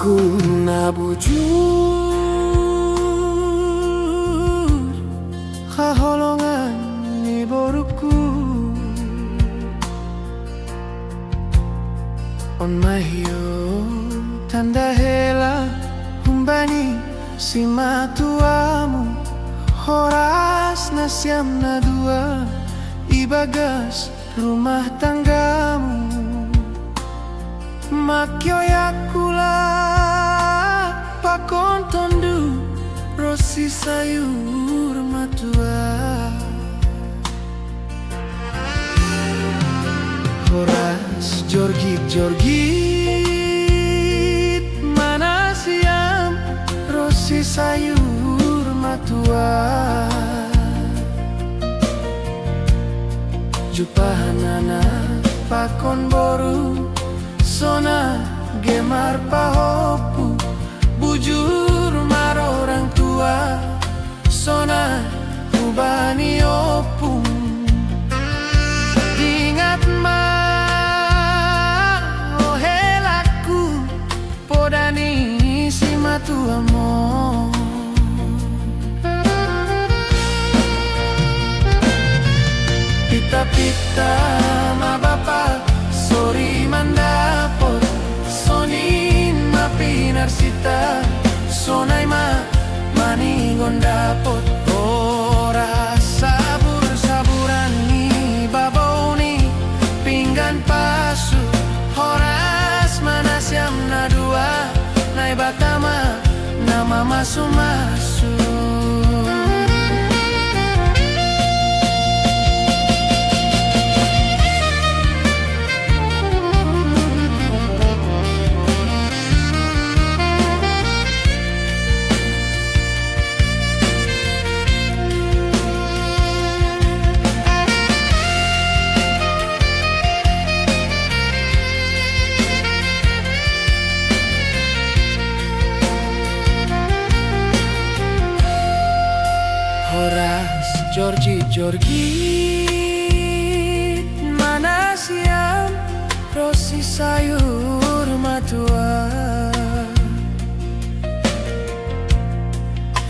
Aku na bujur kaholongan ni boruku on mahio tanda hela humbani si matuamu horas nasiam na dua ibagas rumah tanggamu makyo yakula pakon tondu rosi sayur matua horas jorgit mana siam rosi sayur matua jupahanana pakon boru sona gemar pahopu bujur mar orang tua sona ubani opung ingat ma oh helaku podani si matuamo pita-pita ma bapa sorry mandapot sonin mapinarsita sonay maningon dapot ora sabur-saburan ni babaw ni pinggan pasu horas manasyam na dua nay batama na mamasu-masu horas jorgit mana siam rosi sayur matua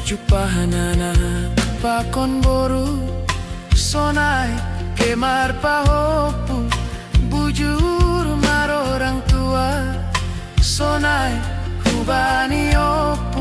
jupahanana pakon boru sonai kemar pahopu bujur mar orang tua sonai hubani op